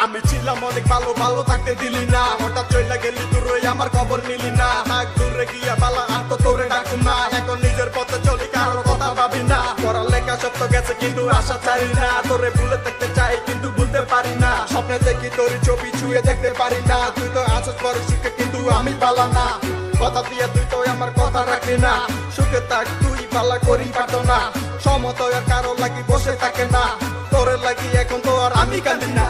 আমি ছিলাম অনেক ভালো, ভালো থাকতে দিলি না, হঠাৎ চলে গেলি দূরে আমার খবর নিলি না। হাক দূরে গিয়া বালা আর তো তোরে ডাকুম না, এখন নিজের পথে চলি কারোর কথা ভাবি না। পড়ালেখা সব তো গেছে কিন্তু আশা ছাড়ি না, তোরে ভুলে থাকতে চাই কিন্তু ভুলতে পারি না। স্বপ্নে দেখি তোর ছবি ছুঁয়ে দেখতে পারি না, তুই তো আছিস বড় সুখে কিন্তু আমি পালা না। কথা দিয়ে তুই তো আমার কথা রাখলি না, সুখে থাক তুই পালা করি পারতো না। সমতয় কারো লাগি বসে থাকে না, তোরে লাগি এখন তো আর আমি কাঁদি না।